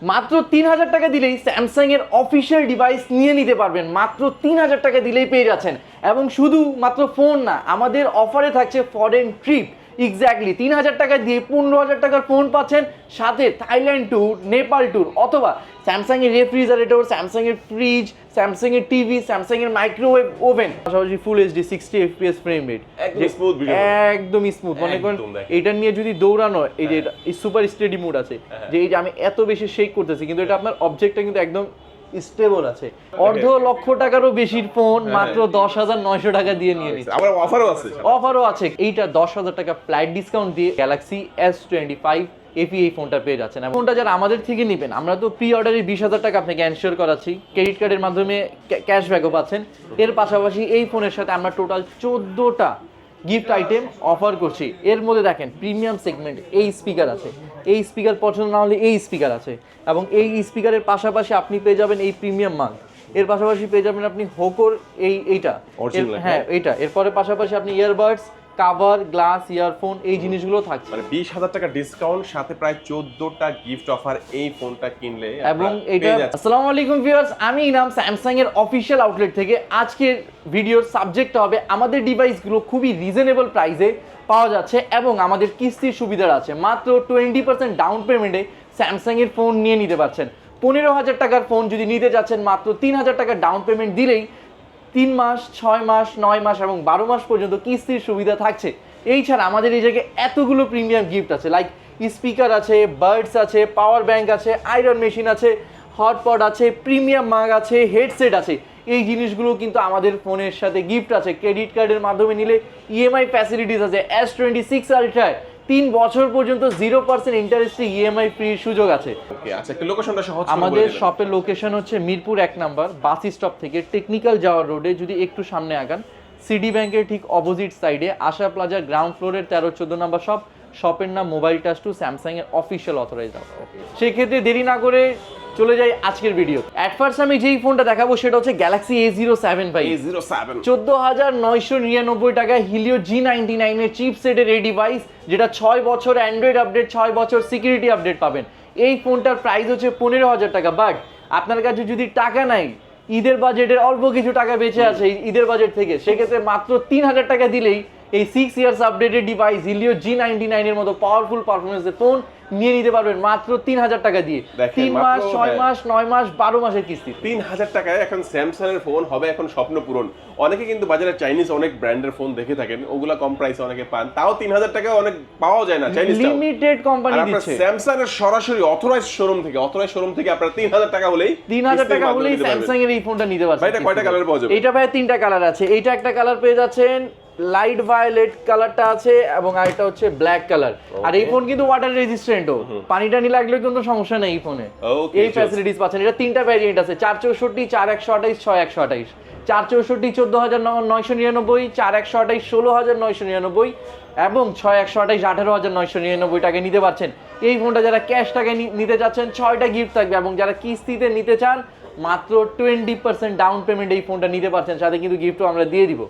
মাত্র 3000 টাকা দিলেই স্যামসাং এর অফিসিয়াল ডিভাইস নিয়ে নিতে পারবেন। মাত্র 3000 টাকা দিলেই পেয়ে যাচ্ছেন। এবং শুধু মাত্র ফোন না, আমাদের অফারে থাকছে ফরেন ট্রিপ। এক্স্যাক্টলি 3000 টাকা দিয়ে 15000 টাকার ফোন পাচ্ছেন, সাথে থাইল্যান্ড ট্যুর, নেপাল ট্যুর, অথবা স্যামসাং এর রেফ্রিজারেটর, স্যামসাং এর ফ্রিজ, স্যামসাং এর টিভি, স্যামসাং এর মাইক্রোওয়েভ ওভেন, পাশাপাশি full HD 60 FPS frame rate, একদম স্মুথ। মনে করেন এটা নিয়ে যদি দৌড়ানো, এই যে সুপার স্টেডি মোড আছে, যে এই যে আমি এত বেশি শেক করতেছি, কিন্তু এটা আপনার অবজেক্টটা কিন্তু একদম স্টেবল আছে। অর্ধ লক্ষ টাকারও বেশির ফোন মাত্র 10,900 টাকা দিয়ে নিয়ে নিচ্ছে। আবার অফারও আছে। এইটা 10,000 টাকা ফ্ল্যাট ডিসকাউন্ট দিয়ে গ্যালাক্সি S25 FE এই ফোনটা পেয়ে যাচ্ছেন। ফোনটা যারা আমাদের থেকে নেবেন, আমরা তো প্রি অর্ডারে 20,000 টাকা আপনাকে এনশিওর করাচ্ছি, ক্রেডিট কার্ডের মাধ্যমে ক্যাশব্যাকও পাচ্ছেন। এর পাশাপাশি এই ফোনের সাথে আমরা টোটাল 14টা গিফট আইটেম অফার করছি। এর মধ্যে দেখেন প্রিমিয়াম সেগমেন্ট এই স্পিকার আছে, এই স্পিকার পছন্দ না হলে এই স্পিকার আছে, এবং এই স্পিকারের পাশাপাশি আপনি পেয়ে যাবেন এই প্রিমিয়াম মাগ। এর পাশাপাশি পেয়ে যাবেন আপনি হোকোর এইটা, হ্যাঁ এইটা। এরপরে পাশাপাশি আপনি ইয়ারবাডস, কাভার, গ্লাস, ইয়ারফোন, এই জিনিসগুলো থাকছে। মানে 20,000 টাকা ডিসকাউন্ট, সাথে প্রায় 14টা গিফট অফার এই ফোনটা কিনলে। এবং এটা আসসালামু আলাইকুম ভিউয়ার্স, আমি ইনাম স্যামসাং এর অফিশিয়াল আউটলেট থেকে। আজকের ভিডিওর সাবজেক্ট হবে আমাদের ডিভাইসগুলো খুবই রিজনেবল প্রাইসে পাওয়া যাচ্ছে এবং আমাদের কিস্তির সুবিধা আছে। মাত্র 20% ডাউন পেমেন্টে স্যামসাং এর ফোন নিয়ে নিতে পারছেন। 15,000 টাকার ফোন যদি নিতে যাচ্ছেন, মাত্র 3,000 টাকা ডাউন পেমেন্ট দিলেই 3 মাস, 6 মাস, 9 মাস এবং 12 মাস পর্যন্ত কিস্তির সুবিধা থাকছে। এই ছাড়া আমাদের এই জায়গায় এতগুলো প্রিমিয়াম গিফট আছে, লাইক স্পিকার আছে, বার্ডস আছে, পাওয়ার ব্যাংক আছে, আয়রন মেশিন আছে, হটপট আছে, প্রিমিয়াম মাগ আছে, হেডসেট আছে। এই জিনিসগুলো কিন্তু আমাদের ফোনের সাথে গিফট আছে। ক্রেডিট কার্ডের মাধ্যমে নিলে ইএমআই ফ্যাসিলিটিস আছে। S26 আলট্রায় 3 বছর পর্যন্ত 0% ইন্টারেস্টে ইএমআই ফ্রি সুযোগ আছে। ওকে, আচ্ছা একটু লোকেশনটা সহজ করে আমাদের শপের লোকেশন হচ্ছে মিরপুর 1 নাম্বার বাস স্টপ থেকে টেকনিক্যাল যাওয়ার রোডে যদি একটু সামনে আগান, সিডি ব্যাংকের ঠিক অপোজিট সাইডে আশা প্লাজা গ্রাউন্ড ফ্লোরের 13-14 নাম্বার শপ। শপের নাম মোবাইল টাচ টু, স্যামসাং এর অফিসিয়াল অথরাইজড। সেক্ষেত্রে দেরি না করে চলে যাই আজকের ভিডিও। অ্যাট ফার্স্ট আমি যেই ফোনটা দেখাবো সেটা হচ্ছে গ্যালাক্সি A07 ভাই। 14,999 টাকা হিলিও G99 এর চিপসেটের এই ডিভাইস, যেটা 6 বছর অ্যান্ড্রয়েড আপডেট, 6 বছর সিকিউরিটি আপডেট পাবেন। এই ফোনটার প্রাইস হচ্ছে 15,000 টাকা। বাট আপনার কাছে যদি টাকা নাই, ঈদের বাজেটের অল্প কিছু টাকা বেঁচে আছে ঈদের বাজেট থেকে, সেক্ষেত্রে মাত্র 3,000 টাকা দিলেই এই 6 years updated device Helio G99 এর মতো পাওয়ারফুল পারফরমেন্সের ফোন নিয়ে নিতে পারবেন মাত্র 3,000 টাকা দিয়ে। 3 মাস, 6 মাস, 9 মাস, 12 মাসের কিস্তি। 3,000 টাকায় এখন স্যামসাং এর ফোন হবে এখন স্বপ্ন পূরণ। অনেকে কিন্তু বাজারে চাইনিজ অনেক ব্র্যান্ডের ফোন দেখে থাকেন, ওগুলা কম প্রাইসে অনেকে পান, তাও 3,000 টাকায় অনেক পাওয়া যায় না। চাইনিজ লিমিটেড কোম্পানি দিচ্ছে। স্যামসাং এর সরাসরি অথরাইজড শোরুম থেকে আপনারা 3,000 টাকা হলেই স্যামসাং এর এই ফোনটা নিতে পারবেন। ভাই এটা কয়টা কালার পাওয়া যাবে? এটা ভাই 3টা কালার আছে। এইটা একটা কালার পেয়ে যাচ্ছেন, লাইট ভায়োলেট কালারটা আছে, এবং আরেকটা হচ্ছে ব্ল্যাক কালার। আর এই ফোন কিন্তু ওয়াটার রেজিস্ট্যান্টও, পানি টানি লাগলে কিন্তু সমস্যা নেই এই ফোনে। এই ফ্যাসিলিটিস পাচ্ছেন। এটা 3টা ভ্যারিয়েন্ট আছে, 464, 4128, 6128। 464 14,999, 4128 16,999 এবং 6128 18,999 টাকায় নিতে পারছেন। এই ফোনটা যারা ক্যাশ টাকায় নিতে চাচ্ছেন, 6টা গিফট থাকবে, এবং যারা কিস্তিতে নিতে চান মাত্র 20% ডাউন পেমেন্ট এই ফোনটা নিতে পারছেন, সাথে কিন্তু গিফটও আমরা দিয়ে দিব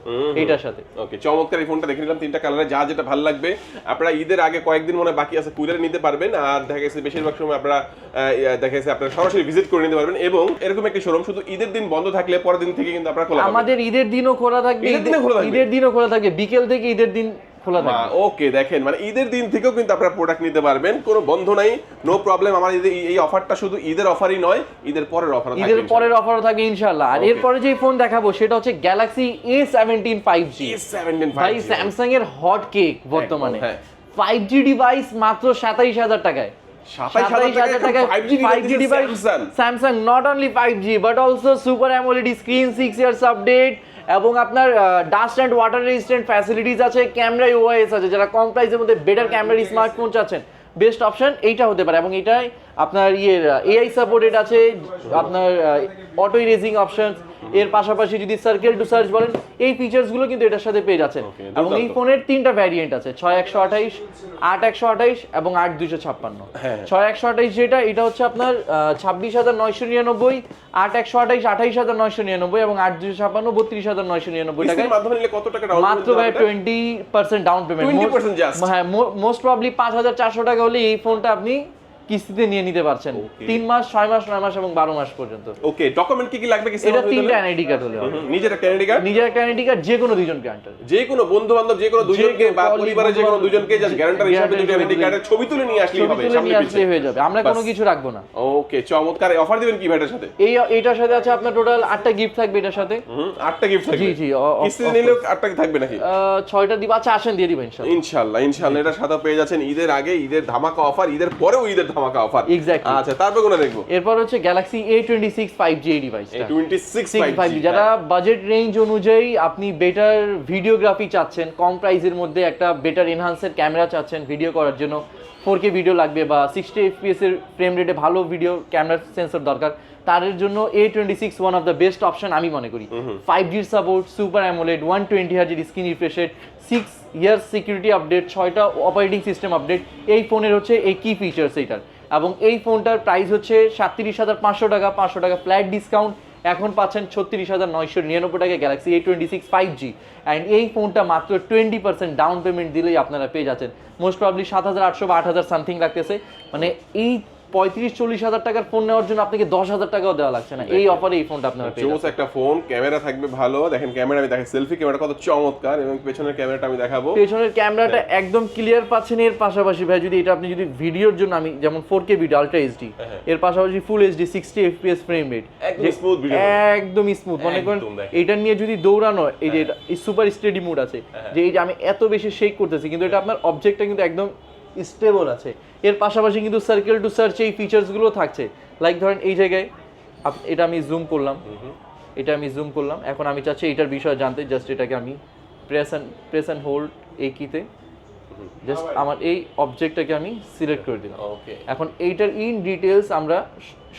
এইটার সাথে। ওকে, চমৎকার এই ফোনটা দেখে নিলাম 3টা কালারে, যা যেটা ভালো লাগবে আপনারা ঈদের আগে কয়েকদিন মনে বাকি আছে কুরিয়ারে নিতে পারবেন। আর দেখা গেছে বেশিরভাগ সময় আপনারা দেখা গেছে আপনারা সরাসরি ভিজিট করে নিতে পারবেন। এবং এরকম একটা শোরুম শুধু ঈদের দিন বন্ধ থাকলে পরের দিন থেকে কিন্তু আপনারা খোলা পাবেন। আমাদের ঈদের দিনও খোলা থাকবে, ঈদের দিনও খোলা থাকবে, বিকেল থেকে ঈদের দিন খোলা থাকবে। ওকে, দেখেন মানে ঈদের দিন থেকেও কিন্তু আপনারা প্রোডাক্ট নিতে পারবেন, কোনো বন্ধ নাই, নো প্রবলেম। আমার এই অফারটা শুধু ঈদের অফারই নয়, ঈদের পরের অফারও থাকবে, ঈদের পরের অফারও থাকবে ইনশাআল্লাহ। আর এরপরে যে ফোন দেখাবো সেটা হচ্ছে গ্যালাক্সি A17 5G। ভাই স্যামসাং এর হট কেক বর্তমানে 5G ডিভাইস মাত্র 27,000 টাকায়। 27,000 টাকায় 5G device Samsung. Not only 5G but also super AMOLED screen, 6 years update, এবং আপনার dust and water resistant facilities আছে, ক্যামেরা ওআইএস আছে। যারা কম প্রাইসের মধ্যে বেটার ক্যামেরার স্মার্টফোন চাচ্ছেন, বেস্ট অপশন এইটা হতে পারে। এবং এটাই আপনার এআই সাপোর্টেড আছে, আপনার অটো ইরেজিং অপশন। এর পাশাপাশি যদি সার্কেল টু সার্চ বলেন, এই ফিচার্সগুলো কিন্তু এটার সাথে পেয়ে যাচ্ছেন। এবং এই ফোনের 3টা ভ্যারিয়েন্ট আছে, 6128, 8128 এবং 8256। 6128 যেটা, এটা হচ্ছে আপনার 26,999, 8128 28,999 এবং 8256 32,999 টাকায়। মাধ্যমে নিলে কত টাকা ডাউন মাত্র ভাই 20% ডাউন পেমেন্ট। হ্যাঁ, মোস্ট প্রবাবলি 5,400 টাকা হলে এই ফোনটা আপনি কিস্তিতে নিয়ে নিতে পারছেন 3 মাস 6 মাস 9 মাস এবং 12 মাস পর্যন্ত। ওকে, ডকুমেন্ট কি কি লাগবে কিস্তি? এটা 3টা এনআইডি কার্ড হলে হবে। নিজের একটা এনআইডি কার্ড, নিজের একটা এনআইডি কার্ড, যে কোনো দুইজন গ্যারান্টার, যে কোনো বন্ধু বান্ধব, যে কোনো দুইজনকে বা পরিবারের যে কোনো দুইজনকে জাস্ট গ্যারান্টার হিসেবে দুটো এনআইডি কার্ডের ছবি তুলে নিয়ে আসলেই হবে, সামনে পিছনে হয়ে যাবে, আমরা কোনো কিছু রাখবো না। ওকে, চমৎকার। অফার দিবেন কি ভাইটার সাথে? এইটার সাথে আছে আপনার টোটাল 8টা গিফট থাকবে এটার সাথে। 8টা গিফট থাকবে? জি জি, কিস্তি নিলেও 8টা থাকবে নাকি? 6টা দিবা, আচ্ছা আসেন দিয়ে দিবেন ইনশাআল্লাহ। ইনশাআল্লাহ এটার সাথে পেয়ে যাচ্ছেন ঈদের আগে ঈদের ধামাকা অফার, ঈদের পরেও ঈদের ধামাকা অফার। এক্স্যাক্টলি। আচ্ছা, তারপর কোনটা দেখবো? এরপর হচ্ছে Galaxy A26 5G এই ডিভাইসটা। A26 5G যারা বাজেট রেঞ্জ অনুযায়ী আপনি বেটার ভিডিওগ্রাফি চাচ্ছেন, কম প্রাইসের মধ্যে একটা বেটার এনহান্সের ক্যামেরা চাচ্ছেন ভিডিও করার জন্য, 4K ভিডিও লাগবে বা 60 FPS এর ফ্রেম রেটে ভালো ভিডিও ক্যামেরা সেন্সর দরকার, তাদের জন্য A26 one of the best option আমি মনে করি। 5G support, super AMOLED, 120 Hz screen refresh rate, 6 years security update, 6টা অপারেটিং সিস্টেম আপডেট। এই ফোনের হচ্ছে এই কি ফিচার্স এইটার, এবং এই ফোনটার প্রাইস হচ্ছে 37,500 টাকা, 500 টাকা ফ্ল্যাট ডিসকাউন্ট, এখন পাচ্ছেন 36,999 টাকা Galaxy A26 5G। অ্যান্ড এই ফোনটা মাত্র 20% ডাউন পেমেন্ট দিলেই আপনারা পেয়ে যাচ্ছেন। মোস্ট প্রবলি 7,800 বা 8,000 সামথিং লাগতেছে, মানে এই 35-40 হাজার টাকার ফোন নেওয়ার জন্য আপনাকে 10,000 টাকাও দেওয়া লাগছে না। এই অফারে এই ফোনটা আপনারা পেয়ে যাচ্ছেন। একটা ফোন, ক্যামেরা থাকবে ভালো। দেখেন ক্যামেরা, আমি দেখেন সেলফি ক্যামেরা কত চমৎকার, এবং পেছনের ক্যামেরাটা আমি দেখাবো। পেছনের ক্যামেরাটা একদম ক্লিয়ার পাচ্ছেন। এর পাশাপাশি ভাই যদি এটা আপনি যদি ভিডিওর জন্য, আমি যেমন 4K ভিডিও আলট্রা এইচডি, এর পাশাপাশি full HD 60 FPS frame rate, একদম স্মুথ ভিডিও, একদম স্মুথ। মনে করেন এটা নিয়ে যদি দৌড়ানো, এই যে সুপার স্টেডি মোড আছে, যে এই যে আমি এত বেশি শেক করতেছি কিন্তু এটা আপনার অবজেক্টটা কিন্তু একদম স্টেবল আছে। এর পাশাপাশি কিন্তু সার্কেল টু সার্চ এই ফিচার্সগুলো থাকছে। লাইক ধরেন এই জায়গায় এটা আমি জুম করলাম, এখন আমি চাচ্ছি এটার বিষয়ে জানতে, জাস্ট এটাকে আমি প্রেস অ্যান্ড হোল্ড এই কিতে জাস্ট আমার এই অবজেক্টটাকে আমি সিলেক্ট করে দিলাম। এখন এইটার ইন ডিটেলস আমরা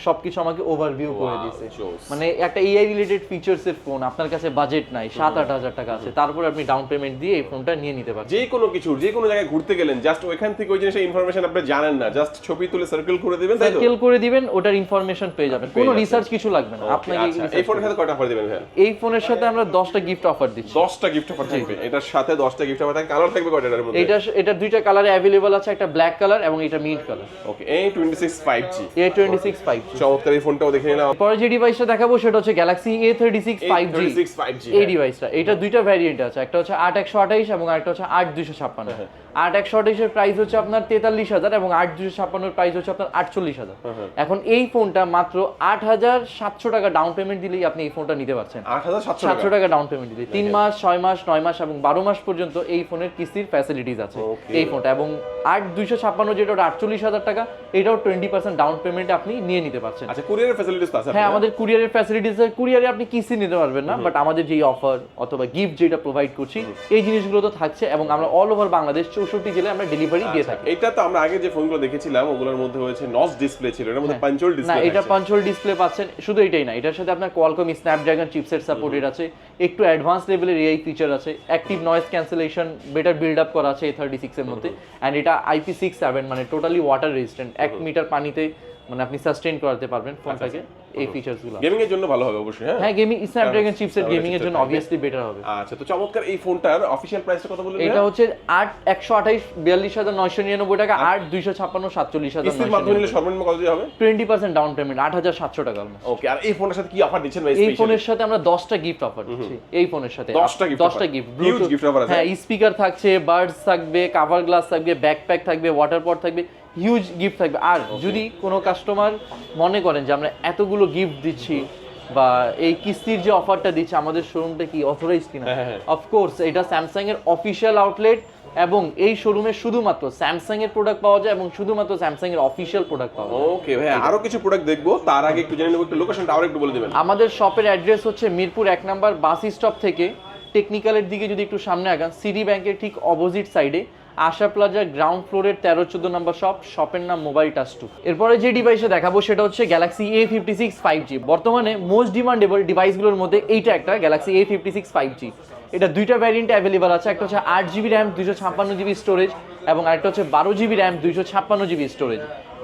সবকিছু আমাকে ওভারভিউ করে দিয়েছে। মানে একটা এআই রিলেটেড ফিচার্সের ফোন, আপনার কাছে বাজেট নাই, 7-8 হাজার টাকা আছে, তারপরে আপনি ডাউন পেমেন্ট দিয়ে এই ফোনটা নিয়ে নিতে পারবেন। যে কোনো কিছু, যে কোনো জায়গায় ঘুরতে গেলেন, জাস্ট ওইখান থেকে ওই জিনিসের ইনফরমেশন আপনি জানেন না, জাস্ট ছবি তুলে সার্কেল করে দিবেন, তাই তো? সার্কেল করে দিবেন, ওটার ইনফরমেশন পেয়ে যাবেন, কোনো রিসার্চ কিছু লাগবে না আপনাকে। এই ফোনের সাথে কয়টা অফার দিবেন ভাই? এই ফোনের সাথে আমরা 10টা গিফট অফার দিচ্ছি। 10টা গিফট অফার থাকবে এটার সাথে, 10টা গিফট অফার থাকবে। কালার থাকবে কয়টার মধ্যে? এটা দুইটা কালারে अवेलेबल আছে, একটা ব্ল্যাক কালার এবং এটা মিড কালার। ওকে, A26 5G। A26 5G চমৎকার। এই ফোনটাও দেখে নিলাম। পরে যে ডিভাইসটা দেখাবো সেটা হচ্ছে Galaxy A36 5G। এই ডিভাইসটা, এটা দুইটা ভ্যারিয়েন্ট আছে, একটা হচ্ছে 8/128 এবং আরেকটা হচ্ছে 8/256। 8/128 এর প্রাইস হচ্ছে আপনার 43,000 এবং 8/256 এর প্রাইস হচ্ছে আপনার 48,000। এখন এই ফোনটা মাত্র 8,700 টাকা ডাউন পেমেন্ট দিলেই আপনি এই ফোনটা নিতে পারছেন। 8,700 টাকা ডাউন পেমেন্ট দিলে 3 মাস 6 মাস 9 মাস এবং 12 মাস পর্যন্ত এই ফোনের কিস্তির ফ্যাসিলিটিস আছে এই ফোনটা। এবং 8/256 যেটা 48,000 টাকা, এটাও 20% ডাউন পেমেন্টে আপনি নিয়ে নিতে পারছেন। আচ্ছা, কুরিয়ারের ফ্যাসিলিটিস আছে? হ্যাঁ, আমাদের কুরিয়ারের ফ্যাসিলিটিস আছে। কুরিয়ারে আপনি কিস্তি নিতে পারবেন না, বাট আমাদের যেই অফার অথবা গিফট যেটা প্রোভাইড করছি এই জিনিসগুলো তো থাকছে, এবং আমরা অল ওভার বাংলাদেশ 64 জেলায় আমরা ডেলিভারি দিয়ে থাকি। এটা তো আমরা আগে যে ফোনগুলো দেখেছিলাম ওগুলোর মধ্যে হয়েছে নচ ডিসপ্লে ছিল, এর মধ্যে পাঞ্চ হোল ডিসপ্লে। না, এটা পাঞ্চ হোল ডিসপ্লে পাচ্ছেন। শুধু এটাই না, এটার সাথে আপনার কোয়ালকম স্ন্যাপড্রাগন চিপসেট সাপোর্টেড আছে, একটু অ্যাডভান্স লেভেলের এআই ফিচার আছে, active noise cancellation better build up করা আছে A36 এর মধ্যে। এন্ড এটা IP67 মানে টোটালি ওয়াটার রেজিস্ট্যান্ট, 1 মিটার পানিতে মানে আপনি সাস্টেইন করাতে পারবেন ফোনটাকে। এই ফিচারসগুলো গেমিং এর জন্য ভালো হবে অবশ্যই। হ্যাঁ, গেমিং স্ন্যাপড্রাগন চিপসেট গেমিং এর জন্য অবভিয়াসলি বেটার হবে। আচ্ছা, তো চমৎকার। এই ফোনটার অফিশিয়াল প্রাইসটা কত বললেন? এটা হচ্ছে 8/128 42,999 টাকা, 8/256 47,999। কিস্তির মাধ্যমে নিলে সর্বনিম্ন কত দিয়ে হবে? 20% ডাউন পেমেন্ট 8,700 টাকা। ওকে, আর এই ফোনের সাথে কি অফার দিচ্ছেন ভাই? এই ফোনের সাথে আমরা 10টা গিফট অফার দিচ্ছি। এই ফোনের সাথে 10টা গিফট, হিউজ গিফট অফার আছে। হ্যাঁ, স্পিকার থাকছে, বাডস থাকবে, কভার গ্লাস থাকবে, ব্যাকপ্যাক থাকবে, ওয়াটার পট থাকবে, হিউজ গিফট থাকবে। আর যদি কোনো কাস্টমার মনে করেন যে আমরা এতগুলো গিফট দিচ্ছি বা এই কিস্তির যে অফারটা দিচ্ছে আমাদের শোরুমটা কি অথরাইজড কিনা, অফকোর্স এটা স্যামসাং এর অফিশিয়াল আউটলেট, এবং এই শোরুমে শুধুমাত্র স্যামসাং এর প্রোডাক্ট পাওয়া যায় এবং শুধুমাত্র স্যামসাং এর অফিশিয়াল প্রোডাক্ট পাওয়া যায়। ওকে ভাই, আরো কিছু প্রোডাক্ট দেখবো, তার আগে একটু জেনে নেব একটু লোকেশনটা আরো একটু বলে দিবেন। আমাদের শপের অ্যাড্রেস হচ্ছে মিরপুর 1 নম্বর বাস স্টপ থেকে টেকনিক্যালের দিকে যদি একটু সামনে আগান, সিটি ব্যাংকের ঠিক অপোজিট সাইডে আশা প্লাজা গ্রাউন্ড ফ্লোরের 13-14 নম্বর শপের নাম মোবাইল টাচ 2। এরপরে যে ডিভাইসে দেখাবো সেটা হচ্ছে Galaxy A56 5G। বর্তমানে মোস্ট ডিমান্ডেবল ডিভাইসগুলোর মধ্যে এইটা একটা Galaxy A56 5G। এটা দুইটা ভ্যারিয়েন্টে অ্যাভেলেবল আছে, একটা হচ্ছে 8GB RAM 256GB স্টোরেজ এবং আরেকটা হচ্ছে 12GB RAM 256GB স্টোরেজ।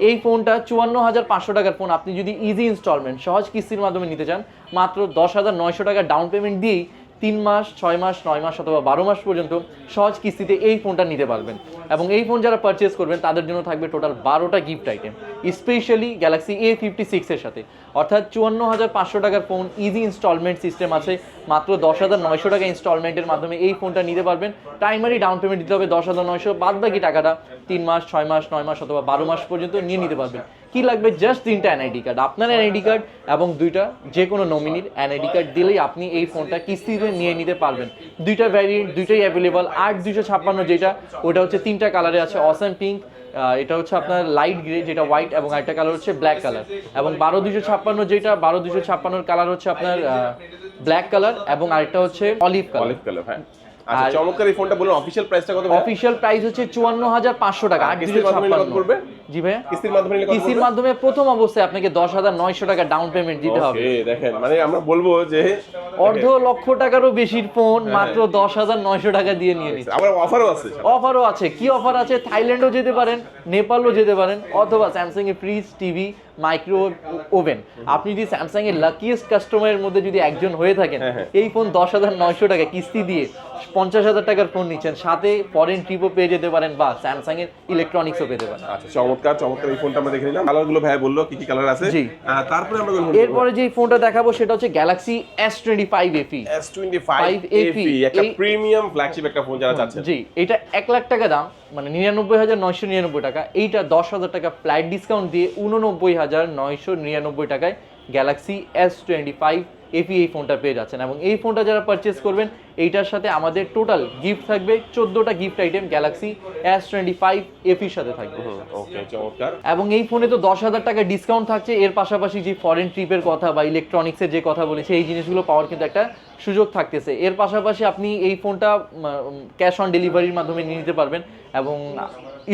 এই ফোনটা 54,500 টাকার ফোন। আপনি যদি ইজি ইনস্টলমেন্ট সহজ কিস্তির মাধ্যমে নিতে চান, মাত্র 10,900 টাকা ডাউন পেমেন্ট দিয়েই 3 মাস 6 মাস 9 মাস অথবা 12 মাস পর্যন্ত সহজ কিস্তিতে এই ফোনটা নিতে পারবেন। এবং এই ফোন যারা পারচেস করবেন তাদের জন্য থাকবে টোটাল 12টা gift item, specially Galaxy A56 এর সাথে। অর্থাৎ 54,500 টাকার ফোন, ইজি ইনস্টলমেন্ট সিস্টেম আছে, মাত্র 10,900 টাকা ইনস্টলমেন্টের মাধ্যমে এই ফোনটা নিতে পারবেন। প্রাইমারি ডাউন পেমেন্ট দিতে হবে 10,900, বাদ বাকি টাকাটা 3 মাস 6 মাস 9 মাস অথবা 12 মাস পর্যন্ত নিয়ে নিতে পারবেন। কি লাগবে? জাস্ট 3টা এনআইডি কার্ড, আপনার এনআইডি কার্ড এবং 2টা যে কোনো নমিনির এনআইডি কার্ড দিলেই আপনি এই ফোনটা কিস্তিতে নিয়ে নিতে পারবেন। 2টা ভ্যারিয়েন্ট, 2টাই অ্যাভেলেবল। 8256 যেটা, ওটা হচ্ছে 3টা কালারে আছে, অসম পিঙ্ক, এটা হচ্ছে আপনার লাইট গ্রে যেটা হোয়াইট, এবং আরেকটা কালার হচ্ছে ব্ল্যাক কালার। এবং 12256 যেটা, 12256 কালার হচ্ছে আপনার ব্ল্যাক কালার, এবং আরেকটা হচ্ছে অলিভ কালার। হ্যাঁ। আচ্ছা, চমৎকার এই ফোনটা বলুন, অফিশিয়াল প্রাইসটা কত? অফিশিয়াল প্রাইস হচ্ছে 54,500 টাকা। 8256 করবে? জি ভাইয়া, কিস্তির মাধ্যমে নিলে কত? কিস্তির মাধ্যমে প্রথম অবস্থায় আপনাকে 10,900 টাকা ডাউন পেমেন্ট দিতে হবে। ওকে, দেখেন মানে আমরা বলবো যে অর্ধ লক্ষ টাকারও বেশির ফোন মাত্র 10,900 টাকা দিয়ে নিয়ে নিচ্ছে। আবার অফারও আছে। অফারও আছে। কি অফার আছে? থাইল্যান্ডও যেতে পারেন, নেপালও যেতে পারেন, অথবা স্যামসাং এর ফ্রিজ, টিভি, মাইক্রো ওভেন। আপনি যদি স্যামসাং এর লাকিয়েস্ট কাস্টমারের মধ্যে যদি একজন হয়ে থাকেন, এই ফোন 10,900 টাকা কিস্তি দিয়ে 50,000 টাকার ফোন নিচ্ছেন, সাথে ফরেন ট্রিপও পেয়ে যেতে পারেন, বা স্যামসাং এর ইলেকট্রনিক্সও পেতে পারেন। আচ্ছা, চমৎকার চমৎকার এই ফোনটা আমরা দেখে নিলাম। কালারগুলো ভাই বললো কি কি কালার আছে। জি। তারপরে আমরা এরপরে যে ফোনটা দেখাবো সেটা হচ্ছে Galaxy S25 FE। S25 FE একটা প্রিমিয়াম ফ্ল্যাগশিপ একটা ফোন যারা চাচ্ছেন। জি, এটা 1 লাখ টাকা দাম, মানে 99,999 টাকা। এইটা 10,000 টাকা ফ্ল্যাট ডিসকাউন্ট দিয়ে 89,999 টাকায় গ্যালাক্সি S25 FE এই ফোনটা পেয়ে যাচ্ছেন। এবং এই ফোনটা যারা পারচেস করবেন, এইটার সাথে আমাদের টোটাল গিফট থাকবে 14টা gift item Galaxy S25 FE এর সাথে থাকবে। ওকে, চমৎকার। এবং এই ফোনে তো 10,000 টাকা ডিসকাউন্ট থাকছে, এর পাশাপাশি যে ফরেন ট্রিপের কথা বা ইলেকট্রনিক্সের যে কথা বলেছে, এই জিনিসগুলো পাওয়ার কিন্তু একটা সুযোগ থাকতেছে। এর পাশাপাশি আপনি এই ফোনটা ক্যাশ অন ডেলিভারির মাধ্যমে নিয়ে নিতে পারবেন এবং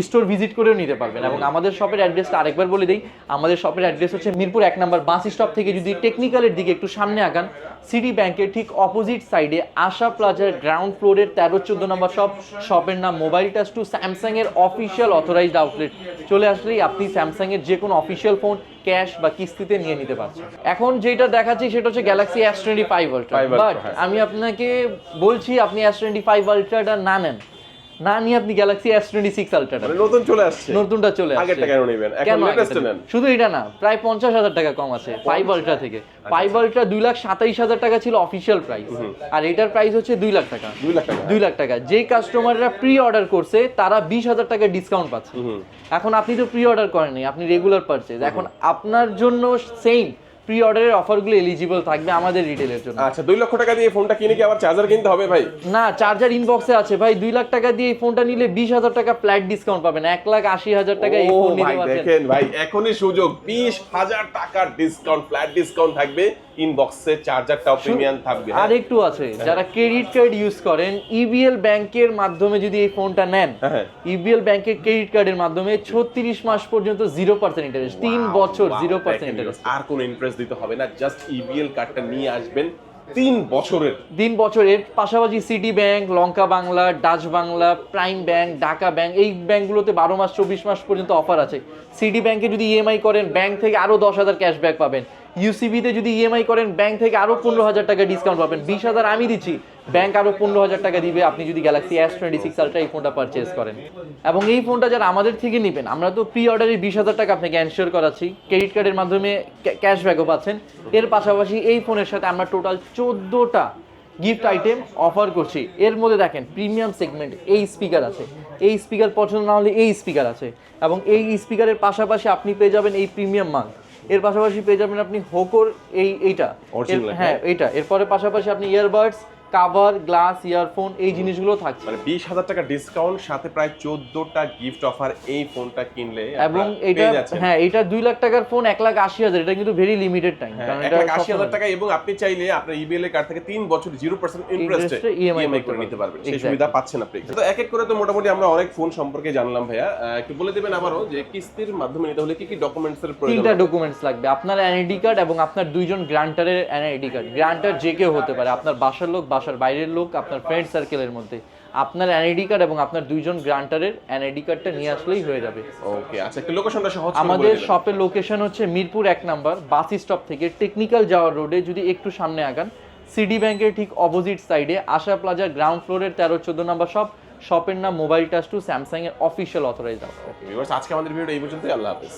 স্টোর ভিজিট করেও নিতে পারবেন। এবং আমাদের শপের অ্যাড্রেসটা আরেকবার বলে দিই, আমাদের শপের অ্যাড্রেস হচ্ছে মিরপুর 1 নম্বর বাস স্টপ থেকে যদি টেকনিক্যালের দিকে একটু সামনে আগান, সিটি ব্যাংকের ঠিক অপোজিট সাইডে আশা প্লাজার গ্রাউন্ড ফ্লোরের 13-14 নম্বর শপের নাম মোবাইল টাচ টু, স্যামসাং এর অফিসিয়াল অথরাইজড আউটলেট। চলে আসলেই আপনি স্যামসাং এর যে কোনো অফিসিয়াল ফোন ক্যাশ বা কিস্তিতে নিয়ে নিতে পারছেন। এখন যেটা দেখাচ্ছি সেটা হচ্ছে গ্যালাক্সি S25 আলট্রা। বাট আমি আপনাকে বলছি, আপনি S25 আলট্রাটা না নেন, না নিয়ে আপনি গ্যালাক্সি S26 আলট্রাটা, মানে নতুন চলে আসছে, নতুনটা চলে আসছে। আগেরটা কেন নেবেন? এখন লেটেস্ট নেন। শুধু এটা না, প্রায় 50,000 টাকা কম আছে 5 আলট্রা থেকে। 5 আলট্রা 2,27,000 টাকা ছিল অফিশিয়াল প্রাইস, আর এটার প্রাইস হচ্ছে 2 লাখ টাকা। 2 লাখ টাকা। যে কাস্টমাররা প্রি অর্ডার করছে তারা 20,000 টাকা ডিসকাউন্ট পাচ্ছে। এখন আপনি তো প্রি অর্ডার করেননি, আপনি রেগুলার পারচেজ, এখন আপনার জন্য সেম প্রি অর্ডারের অফারগুলো এলিজিবল থাকবে আমাদের রিটেলের জন্য। আচ্ছা, 2 লক্ষ টাকা দিয়ে ফোনটা কিনে কি আবার চার্জার কিনতে হবে ভাই? না, চার্জার ইনবক্সে আছে ভাই। 2 লাখ টাকা দিয়ে এই ফোনটা নিলে 20,000 টাকা ফ্ল্যাট ডিসকাউন্ট পাবেন, 1,80,000 টাকা এই ফোন নিতে পারবেন। দেখেন ভাই, এখনই সুযোগ, 20,000 টাকার ডিসকাউন্ট, ফ্ল্যাট ডিসকাউন্ট থাকবে, ইনবক্সে চার্জারটাও প্রিমিয়াম থাকবে। আর একটু আছে, যারা ক্রেডিট কার্ড ইউজ করেন, ইবিএল ব্যাংকের মাধ্যমে যদি এই ফোনটা নেন, ইবিএল ব্যাংকের ক্রেডিট কার্ডের মাধ্যমে 36 মাস পর্যন্ত 0% ইন্টারেস্ট, 3 বছর 0% ইন্টারেস্ট। আর কোনো ইন্টারেস্ট দিতে হবে না, জাস্ট ইবিএল কার্ডটা নিয়ে আসবেন, 3 বছরের। পাশাপাশি City Bank, Lanka Bangla, Dutch Bangla, Prime Bank, Dhaka Bank, এই ব্যাংকগুলোতে 12 মাস 24 মাস পর্যন্ত অফার আছে। সিটি ব্যাংকে যদি ইএমআই করেন, ব্যাংক থেকে আরো 10,000 ক্যাশব্যাক পাবেন। ইউসিবিতে যদি ইএমআই করেন, ব্যাংক থেকে আরো 15,000 টাকা ডিসকাউন্ট পাবেন। 20,000 আমি দিচ্ছি, ব্যাংক আরো 15,000 টাকা দিবে আপনি যদি গ্যালাক্সি S26 আলট্রা এই ফোনটা পারচেজ করেন। এবং এই ফোনটা যারা আমাদের থেকে নেবেন, আমরা তো প্রি অর্ডারে 20,000 টাকা আপনাকে এনশিওর করাচ্ছি, ক্রেডিট কার্ডের মাধ্যমে ক্যাশব্যাকও পাচ্ছেন। এর পাশাপাশি এই ফোনের সাথে আমরা টোটাল 14টা গিফট আইটেম অফার করছি। এর মধ্যে দেখেন প্রিমিয়াম সেগমেন্ট এই স্পিকার আছে, এই স্পিকার পছন্দ না হলে এই স্পিকার আছে, এবং এই স্পিকারের পাশাপাশি আপনি পেয়ে যাবেন এই প্রিমিয়াম মাগ। এর পাশাপাশি পেয়ে যাবেন আপনি হোকোর এইটা, হ্যাঁ এইটা। এরপরে পাশাপাশি আপনি ইয়ারবাডস, কভার, গ্লাস, ইয়ারফোন, এই জিনিসগুলো থাকছে। মানে 20,000 টাকা ডিসকাউন্ট, সাথে প্রায় 14টা গিফট অফার এই ফোনটা কিনলে। এবং এটা হ্যাঁ, এটা 2 লাখ টাকার ফোন 1,80,000, এটা কিন্তু ভেরি লিমিটেড টাইম, কারণ এটা 1,80,000 টাকা। এবং আপনি চাইলে আপনার ইবিএল এর কার্ড থেকে 3 বছর 0% ইন্টারেস্টে ইএমআই করে নিতে পারবেন, সেই সুবিধা পাচ্ছেন আপনি। তো এক এক করে তো মোটামুটি আমরা অনেক ফোন সম্পর্কে জানলাম ভাইয়া, একটু বলে দিবেন আবারও যে কিস্তির মাধ্যমে নিতে হলে কি কি ডকুমেন্টস এর প্রয়োজন? 3টা ডকুমেন্টস লাগবে, আপনার এনআইডি কার্ড এবং আপনার 2জন গ্রান্টারের এনআইডি কার্ড। গ্রান্টার যে কেউ হতে পারে, আপনার বাসার লোক, বাসার বাইরের লোক, আপনার ফ্রেন্ড সার্কেলের মধ্যে। আপনার এনআইডি কার্ড এবং আপনার 2জন গ্রান্টারের এনআইডি কার্ডটা নিয়ে আসলেই হয়ে যাবে। ওকে, আচ্ছা, একটু লোকেশনটা সহজ করে বলে দিবেন। আমাদের শপের লোকেশন হচ্ছে মিরপুর 1 নম্বর বাস স্টপ থেকে টেকনিক্যাল যাওয়ার রোডে যদি একটু সামনে আগান, সিডি ব্যাংকের ঠিক অপোজিট সাইডে আশা প্লাজা গ্রাউন্ড ফ্লোরের 13-14 নাম্বার শপের নাম মোবাইল টাচ টু, স্যামসাং এর অফিসিয়াল অথরাইজড। ওকে ভিউয়ার্স, আজকে আমাদের ভিডিওটা এই পর্যন্তই। আল্লাহ হাফেজ।